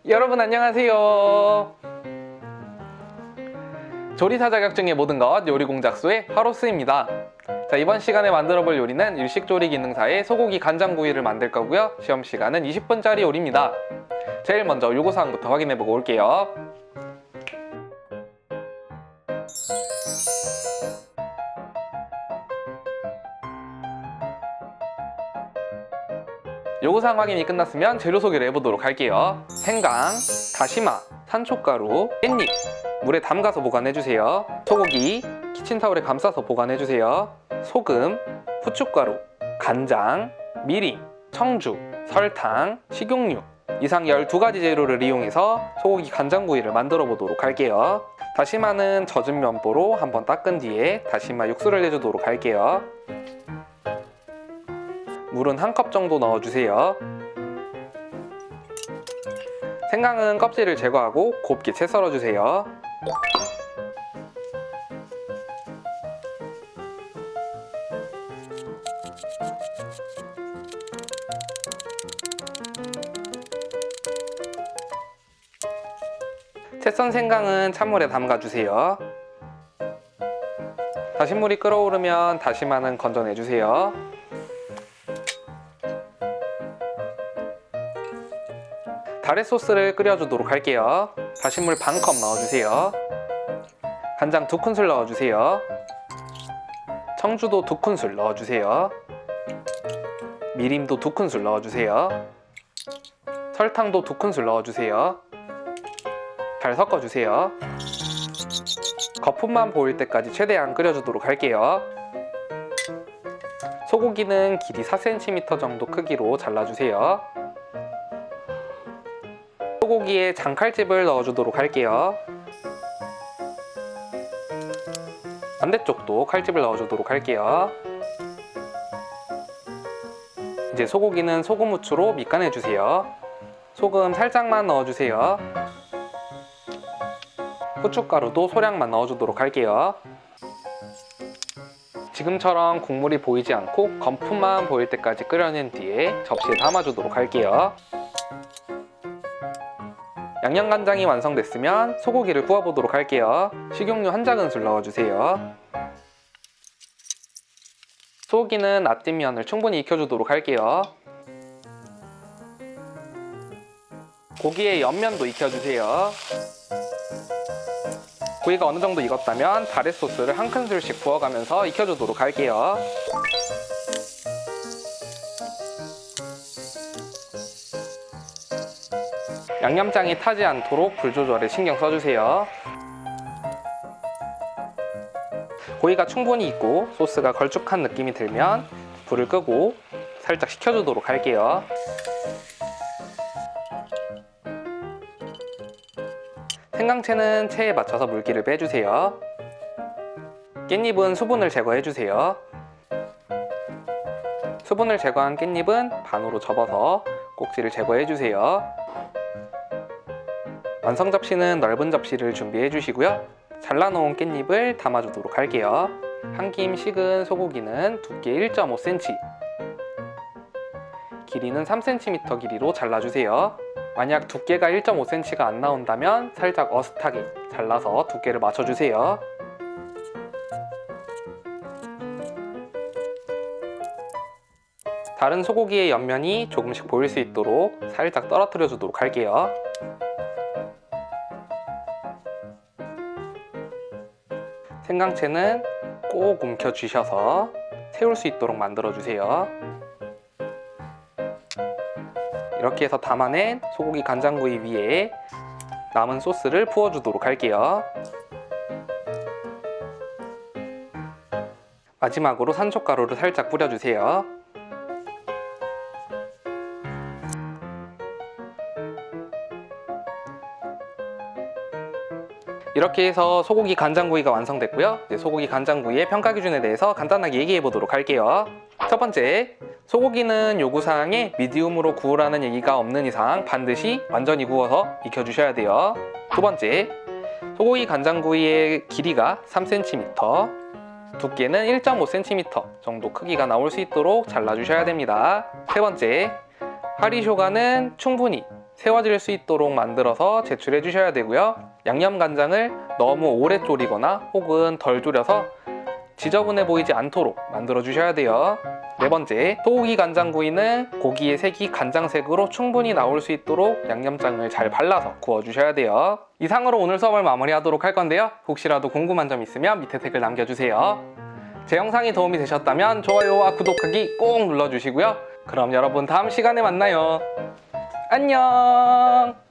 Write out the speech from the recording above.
여러분 안녕하세요. 조리사 자격증의 모든 것 요리공작소의 하로스입니다. 자, 이번 시간에 만들어 볼 요리는 일식조리 기능사의 소고기 간장구이를 만들 거고요. 시험 시간은 20분짜리 요리입니다. 제일 먼저 요구사항부터 확인해 보고 올게요. 요구사항 확인이 끝났으면 재료 소개를 해보도록 할게요. 생강, 다시마, 산초가루, 깻잎, 물에 담가서 보관해주세요. 소고기, 키친타올에 감싸서 보관해주세요. 소금, 후춧가루, 간장, 미림, 청주, 설탕, 식용유 이상 12가지 재료를 이용해서 소고기 간장구이를 만들어 보도록 할게요. 다시마는 젖은 면보로 한번 닦은 뒤에 다시마 육수를 내주도록 할게요. 물은 1컵 정도 넣어주세요. 생강은 껍질을 제거하고 곱게 채 썰어주세요. 채 썬 생강은 찬물에 담가주세요. 다시물이 끓어오르면 다시마는 건져내주세요. 다래 소스를 끓여주도록 할게요. 다시물 반컵 넣어주세요. 간장 2큰술 넣어주세요. 청주도 2큰술 넣어주세요. 미림도 2큰술 넣어주세요. 설탕도 2큰술 넣어주세요. 잘 섞어주세요. 거품만 보일 때까지 최대한 끓여주도록 할게요. 소고기는 길이 4cm 정도 크기로 잘라주세요. 소고기에 장칼집을 넣어주도록 할게요. 반대쪽도 칼집을 넣어주도록 할게요. 이제 소고기는 소금 후추로 밑간해주세요. 소금 살짝만 넣어주세요. 후춧가루도 소량만 넣어주도록 할게요. 지금처럼 국물이 보이지 않고 거품만 보일 때까지 끓여낸 뒤에 접시에 담아주도록 할게요. 양념간장이 완성됐으면 소고기를 구워보도록 할게요. 식용유 1작은술 넣어주세요. 소고기는 놔둔면을 충분히 익혀주도록 할게요. 고기의 옆면도 익혀주세요. 고기가 어느 정도 익었다면 다래 소스를 1큰술씩 부어가면서 익혀주도록 할게요. 양념장이 타지 않도록 불 조절에 신경 써주세요. 고기가 충분히 익고 소스가 걸쭉한 느낌이 들면 불을 끄고 살짝 식혀주도록 할게요. 생강채는 체에 맞춰서 물기를 빼주세요. 깻잎은 수분을 제거해주세요. 수분을 제거한 깻잎은 반으로 접어서 꼭지를 제거해주세요. 완성 접시는 넓은 접시를 준비해 주시고요. 잘라놓은 깻잎을 담아주도록 할게요. 한 김 식은 소고기는 두께 1.5cm, 길이는 3cm 길이로 잘라주세요. 만약 두께가 1.5cm가 안 나온다면 살짝 어슷하게 잘라서 두께를 맞춰주세요. 다른 소고기의 옆면이 조금씩 보일 수 있도록 살짝 떨어뜨려 주도록 할게요. 생강채는 꼭 움켜쥐셔서 세울 수 있도록 만들어주세요. 이렇게 해서 담아낸 소고기 간장구이 위에 남은 소스를 부어주도록 할게요. 마지막으로 산초가루를 살짝 뿌려주세요. 이렇게 해서 소고기 간장구이가 완성됐고요. 이제 소고기 간장구이의 평가 기준에 대해서 간단하게 얘기해 보도록 할게요. 첫 번째, 소고기는 요구사항에 미디움으로 구우라는 얘기가 없는 이상 반드시 완전히 구워서 익혀주셔야 돼요. 두 번째, 소고기 간장구이의 길이가 3cm, 두께는 1.5cm 정도 크기가 나올 수 있도록 잘라주셔야 됩니다. 세 번째, 하리쇼가는 충분히 세워질 수 있도록 만들어서 제출해 주셔야 되고요. 양념간장을 너무 오래 졸이거나 혹은 덜 졸여서 지저분해 보이지 않도록 만들어 주셔야 돼요. 네 번째, 소고기 간장구이는 고기의 색이 간장색으로 충분히 나올 수 있도록 양념장을 잘 발라서 구워 주셔야 돼요. 이상으로 오늘 수업을 마무리하도록 할 건데요. 혹시라도 궁금한 점 있으면 밑에 댓글 남겨주세요. 제 영상이 도움이 되셨다면 좋아요와 구독하기 꼭 눌러주시고요. 그럼 여러분 다음 시간에 만나요. 안녕.